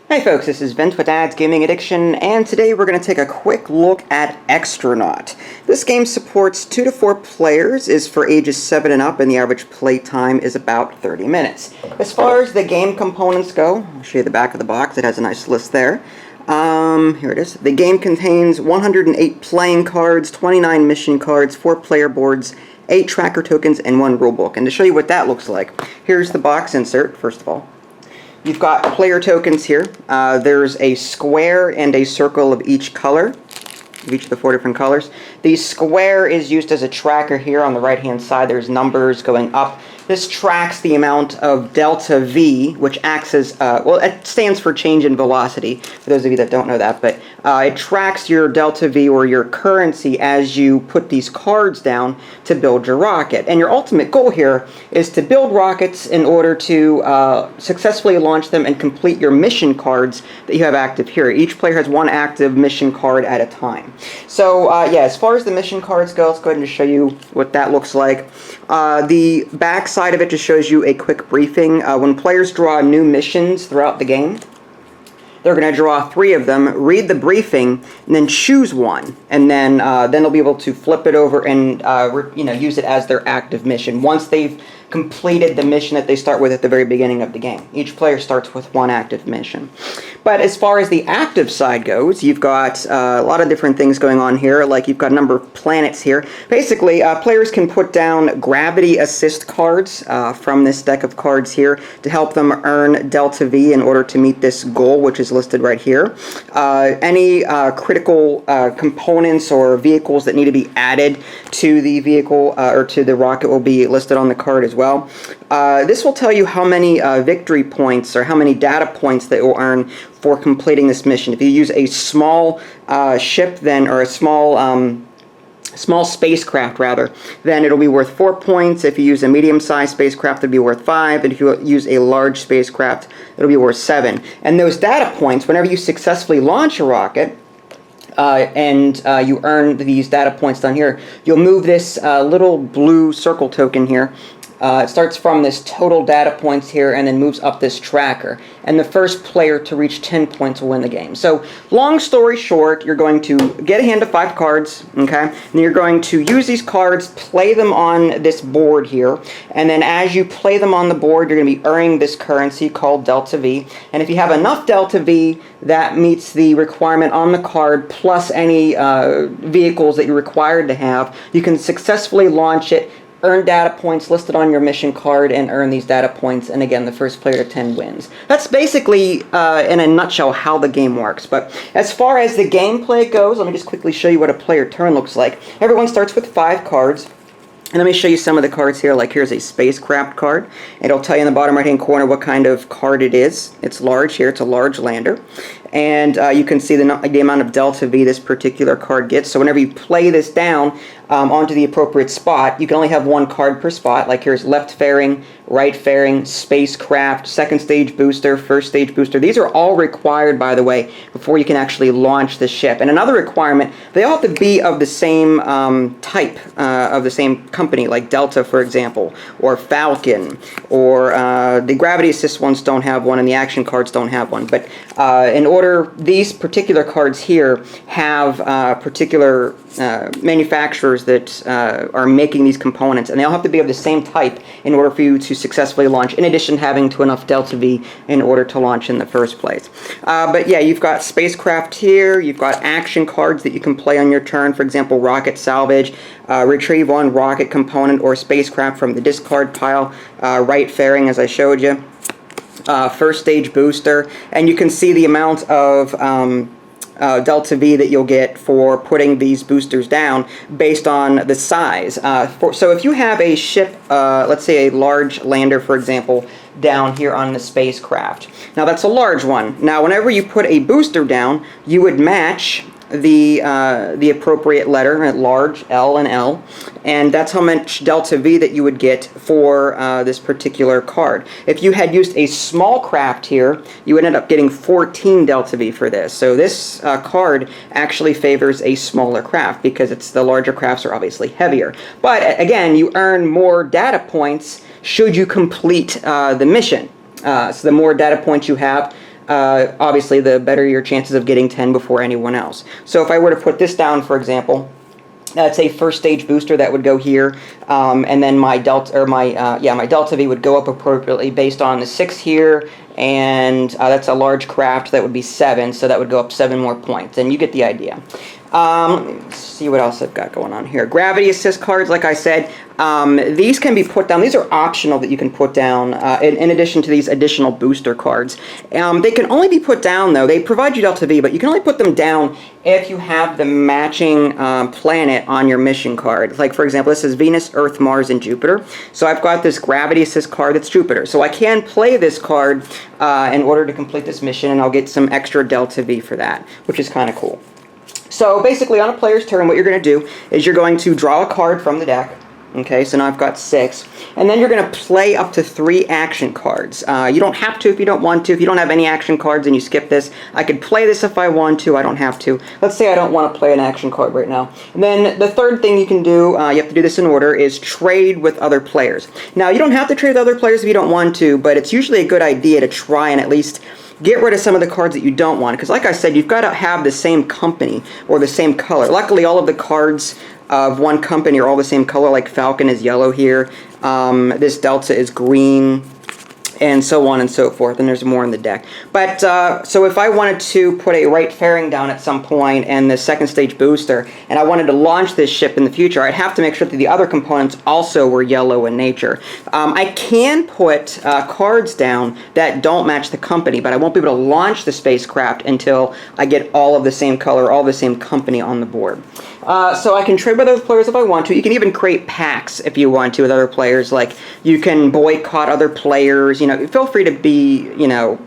Hey folks, this is Vince with Dad's Gaming Addiction, and today we're going to take a quick look at Xtronaut. This game supports 2 to 4 players, is for ages 7 and up, and the average play time is about 30 minutes. As far as the game components go, I'll show you the back of the box. It has a nice list there. Here it is. The game contains 108 playing cards, 29 mission cards, 4 player boards, 8 tracker tokens, and 1 rulebook. And to show you what that looks like, here's the box insert, first of all. You've got player tokens here. There's a square and a circle of each color, of each of the 4 different colors. The square is used as a tracker here on the right-hand side. There's numbers going up. This tracks the amount of delta V, which acts as, well, it stands for change in velocity, for those of you that don't know that, but it tracks your delta V or your currency as you put these cards down to build your rocket. And your ultimate goal here is to build rockets in order to successfully launch them and complete your mission cards that you have active here. Each player has 1 active mission card at a time. So, yeah, as far as the mission cards go, let's go ahead and just show you what that looks like. The back side of it just shows you a quick briefing. When players draw new missions throughout the game, they're going to draw 3 of them, read the briefing, and then choose one, and then they'll be able to flip it over and use it as their active mission once they've completed the mission that they start with at the very beginning of the game. Each player starts with 1 active mission. But as far as the active side goes, you've got a lot of different things going on here, like you've got a number of planets here. Basically, players can put down gravity assist cards from this deck of cards here to help them earn Delta V in order to meet this goal, which is listed right here. Any critical components or vehicles that need to be added to the vehicle or to the rocket will be listed on the card as well. This will tell you how many victory points or how many data points that you'll earn for completing this mission. If you use a small ship, then, or a small spacecraft rather, then it'll be worth 4 points. If you use a medium-sized spacecraft, it'll be worth 5. And if you use a large spacecraft, it'll be worth 7. And those data points, whenever you successfully launch a rocket, and you earn these data points down here, you'll move this little blue circle token here. It starts from this total data points here and then moves up this tracker. And the first player to reach 10 points will win the game. So, long story short, you're going to get a hand of 5 cards, okay? And you're going to use these cards, play them on this board here. And then as you play them on the board, you're going to be earning this currency called Delta V. And if you have enough Delta V, that meets the requirement on the card, plus any vehicles that you're required to have, you can successfully launch it, earn data points listed on your mission card, and earn these data points, and again, the first player to 10 wins. That's basically, in a nutshell, how the game works. But as far as the gameplay goes, let me just quickly show you what a player turn looks like. Everyone starts with 5 cards. And let me show you some of the cards here. Like, here's a spacecraft card. It'll tell you in the bottom right-hand corner what kind of card it is. It's large here. It's a large lander. And you can see the amount of Delta V this particular card gets. So whenever you play this down onto the appropriate spot, you can only have 1 card per spot. Like, here's left fairing, right fairing, spacecraft, second stage booster, first stage booster. These are all required, by the way, before you can actually launch the ship. And another requirement, they all have to be of the same type, of the same company, like Delta, for example, or Falcon, or the gravity assist ones don't have one, and the action cards don't have one. But in order, these particular cards here have particular manufacturers that are making these components, and they all have to be of the same type in order for you to successfully launch, in addition to having to enough Delta V in order to launch in the first place. But yeah, you've got spacecraft here, you've got action cards that you can play on your turn, for example, rocket salvage, retrieve 1 rocket component or spacecraft from the discard pile, right fairing as I showed you, first stage booster, and you can see the amount of Delta V that you'll get for putting these boosters down based on the size. So if you have a ship, let's say a large lander, for example, down here on the spacecraft. Now that's a large one. Now whenever you put a booster down, you would match the appropriate letter at large, L and L, and that's how much Delta V that you would get for this particular card. If you had used a small craft here, you would end up getting 14 Delta V for this. So this card actually favors a smaller craft because the larger crafts are obviously heavier. But again, you earn more data points should you complete the mission. So the more data points you have, obviously the better your chances of getting 10 before anyone else. So if I were to put this down, for example, that's a first stage booster that would go here, and then my delta, or my delta V would go up appropriately based on the 6 here, and that's a large craft, that would be 7, so that would go up 7 more points, and you get the idea. Let me see what else I've got going on here. Gravity assist cards, like I said, these can be put down. These are optional that you can put down in addition to these additional booster cards. They can only be put down, though. They provide you Delta V, but you can only put them down if you have the matching planet on your mission card. Like, for example, this is Venus, Earth, Mars, and Jupiter. So I've got this Gravity Assist card that's Jupiter. So I can play this card in order to complete this mission, and I'll get some extra Delta V for that, which is kind of cool. So basically, on a player's turn, what you're going to do is you're going to draw a card from the deck. Okay, so now I've got 6. And then you're going to play up to 3 action cards. You don't have to if you don't want to. If you don't have any action cards and you skip this, I could play this if I want to. I don't have to. Let's say I don't want to play an action card right now. And then the third thing you can do, you have to do this in order, is trade with other players. Now, you don't have to trade with other players if you don't want to, but it's usually a good idea to try and at least get rid of some of the cards that you don't want. Because like I said, you've got to have the same company or the same color. Luckily, all of the cards of one company are all the same color, like Falcon is yellow here, this Delta is green, and so on and so forth, and there's more in the deck. But, so if I wanted to put a right fairing down at some point and the second stage booster, and I wanted to launch this ship in the future, I'd have to make sure that the other components also were yellow in nature. I can put cards down that don't match the company, but I won't be able to launch the spacecraft until I get all of the same color, all the same company on the board. So I can trade with other players if I want to. You can even create pacts if you want to with other players. Like, you can boycott other players. You know, feel free to be, you know,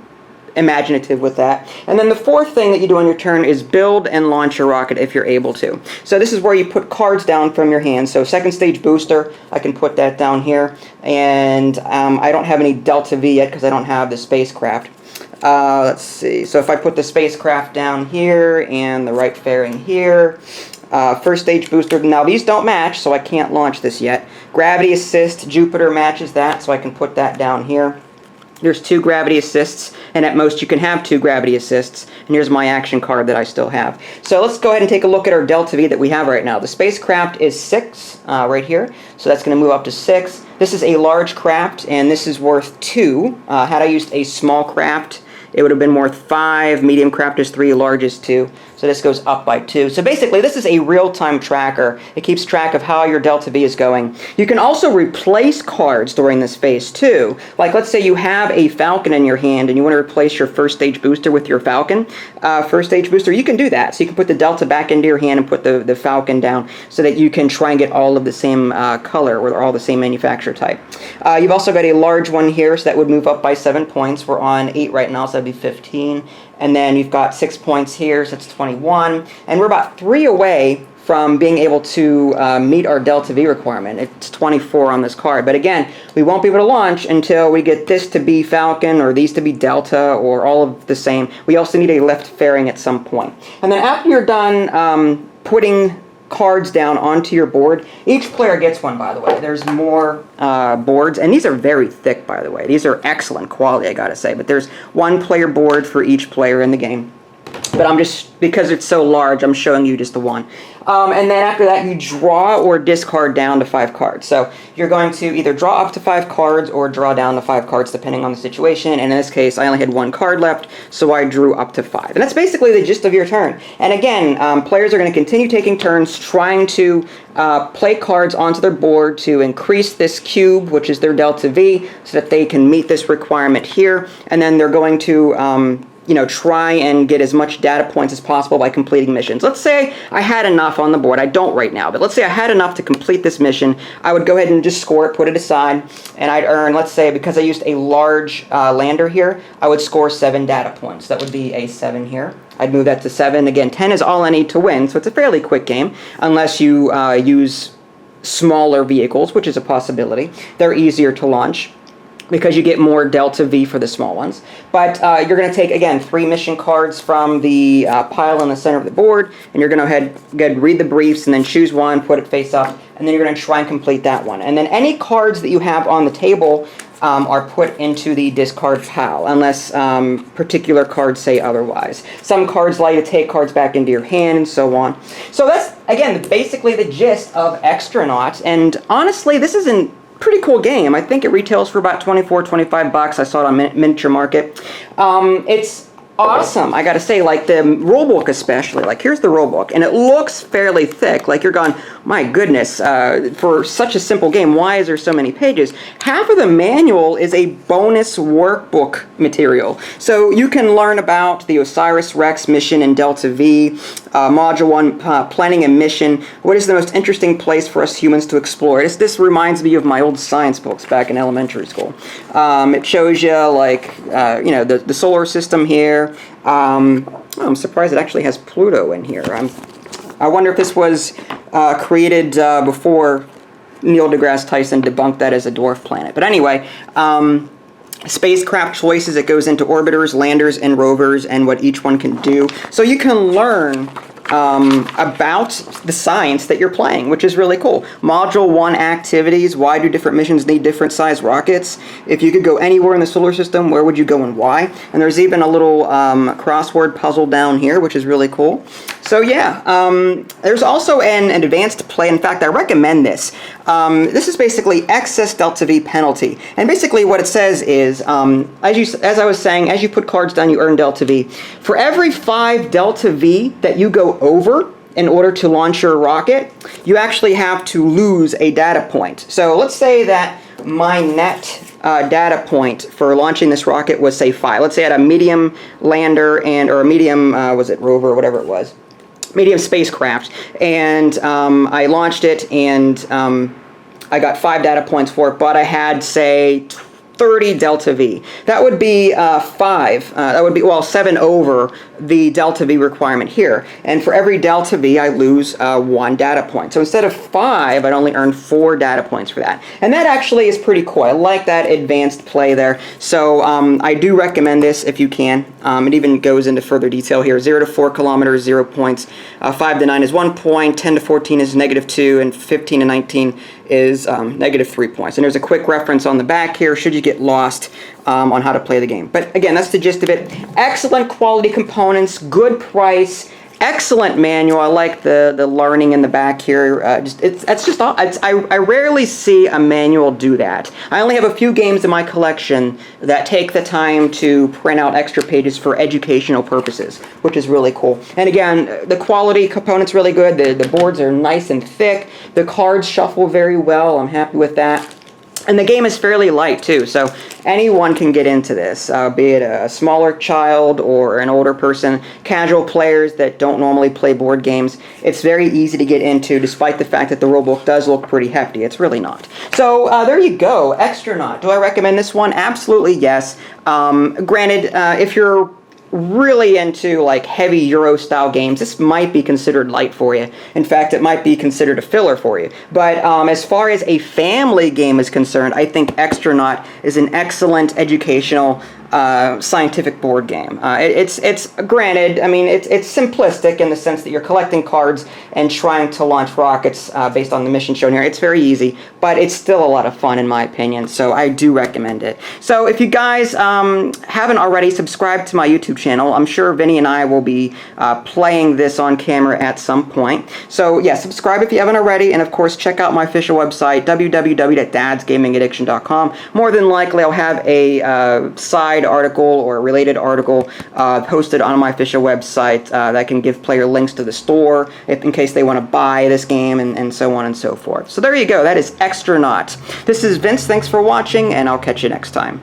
imaginative with that. And then the fourth thing that you do on your turn is build and launch a rocket if you're able to. So this is where you put cards down from your hand. So second stage booster, I can put that down here. And I don't have any Delta V yet because I don't have the spacecraft. Let's see. So if I put the spacecraft down here and the right fairing here, first stage booster. Now these don't match, so I can't launch this yet. Gravity assist, Jupiter matches that, so I can put that down here. There's 2 gravity assists, and at most you can have 2 gravity assists. And here's my action card that I still have. So let's go ahead and take a look at our Delta V that we have right now. The spacecraft is 6 right here, so that's going to move up to 6. This is a large craft, and this is worth 2. Had I used a small craft, it would have been worth 5, medium craft is 3, large is 2. So this goes up by 2. So basically, this is a real-time tracker. It keeps track of how your Delta V is going. You can also replace cards during this phase, too. Like, let's say you have a Falcon in your hand and you want to replace your first stage booster with your Falcon. First stage booster, you can do that. So you can put the Delta back into your hand and put the Falcon down so that you can try and get all of the same color or all the same manufacturer type. You've also got a large one here, so that would move up by 7 points. We're on 8 right now, so that'd be 15. And then you've got 6 points here, so that's 21. And we're about 3 away from being able to meet our Delta V requirement. It's 24 on this card. But again, we won't be able to launch until we get this to be Falcon or these to be Delta or all of the same. We also need a left fairing at some point. And then after you're done putting cards down onto your board, each player gets one, by the way. There's more boards, and these are very thick, by the way. These are excellent quality, I gotta say. But there's 1 player board for each player in the game. But I'm just, because it's so large, I'm showing you just the one. And then after that, you draw or discard down to 5 cards. So you're going to either draw up to 5 cards or draw down to 5 cards, depending on the situation. And in this case, I only had 1 card left, so I drew up to 5. And that's basically the gist of your turn. And again, players are going to continue taking turns trying to play cards onto their board to increase this cube, which is their Delta V, so that they can meet this requirement here. And then they're going to you know, try and get as much data points as possible by completing missions. Let's say I had enough on the board. I don't right now, but let's say I had enough to complete this mission. I would go ahead and just score it, put it aside, and I'd earn, let's say, because I used a large lander here, I would score 7 data points. That would be a 7 here. I'd move that to 7. Again, 10 is all I need to win, so it's a fairly quick game, unless you use smaller vehicles, which is a possibility. They're easier to launch because you get more Delta V for the small ones. But you're going to take, again, 3 mission cards from the pile in the center of the board, and you're going to go ahead, read the briefs, and then choose one, put it face up, and then you're going to try and complete that one. And then any cards that you have on the table are put into the discard pile, unless particular cards say otherwise. Some cards allow you to take cards back into your hand and so on. So that's, again, basically the gist of Xtronaut, and honestly, this is a pretty cool game. I think it retails for about 24, 25 bucks. I saw it on Miniature Market. It's awesome, I gotta say, like the rulebook especially. Like, here's the rulebook, and it looks fairly thick. Like, you're going, my goodness, for such a simple game, why is there so many pages? Half of the manual is a bonus workbook material. So you can learn about the Osiris-Rex mission in Delta V, Module 1, planning a mission. What is the most interesting place for us humans to explore? This reminds me of my old science books back in elementary school. It shows you, like, you know, the solar system here. I'm surprised it actually has Pluto in here. I wonder if this was created before Neil deGrasse Tyson debunked that as a dwarf planet. But anyway, spacecraft choices, it goes into orbiters, landers, and rovers, and what each one can do. So you can learn about the science that you're playing, which is really cool. Module 1 activities. Why do different missions need different size rockets? If you could go anywhere in the solar system, where would you go and why? And there's even a little crossword puzzle down here, which is really cool. So yeah, there's also an advanced play. In fact, I recommend this. This is basically excess Delta V penalty. And basically what it says is, as I was saying, as you put cards down, you earn Delta V. For every 5 Delta V that you go over in order to launch your rocket, you actually have to lose a data point. So let's say that my net data point for launching this rocket was, say, 5. Let's say I had a medium lander or a medium, was it rover or whatever it was, medium spacecraft, and I launched it, and I got 5 data points for it, but I had, say, 30 Delta V. That would be 5. That would be, well, 7 over the Delta V requirement here. And for every Delta V, I lose 1 data point. So instead of 5, I'd only earn 4 data points for that. And that actually is pretty cool. I like that advanced play there. So I do recommend this if you can. It even goes into further detail here. 0 to 4 kilometers, 0 points. 5 to 9 is 1 point. 10 to 14 is -2. And 15 to 19 is -3 points. And there's a quick reference on the back here, should you get lost, on how to play the game. But again, that's the gist of it. Excellent quality components, good price, excellent manual. I like the learning in the back here. I rarely see a manual do that. I only have a few games in my collection that take the time to print out extra pages for educational purposes, which is really cool. And again, the quality component's really good. The boards are nice and thick. The cards shuffle very well. I'm happy with that. And the game is fairly light, too, so anyone can get into this, be it a smaller child or an older person, casual players that don't normally play board games. It's very easy to get into, despite the fact that the rulebook does look pretty hefty. It's really not. So, there you go, Xtronaut. Do I recommend this one? Absolutely, yes. Granted, if you're really into like heavy Euro style games, this might be considered light for you. In fact, it might be considered a filler for you. But as far as a family game is concerned, I think Xtronaut is an excellent educational scientific board game. It's granted, I mean, it's simplistic in the sense that you're collecting cards and trying to launch rockets based on the mission shown here. It's very easy, but it's still a lot of fun in my opinion, so I do recommend it. So if you guys haven't already subscribed to my YouTube channel, I'm sure Vinny and I will be playing this on camera at some point. So yeah, subscribe if you haven't already, and of course check out my official website, www.dadsgamingaddiction.com. More than likely I'll have a side article or a related article posted on my official website that can give player links to the store in case they want to buy this game, and so on and so forth. So there you go. That is Xtronaut. This is Vince. Thanks for watching, and I'll catch you next time.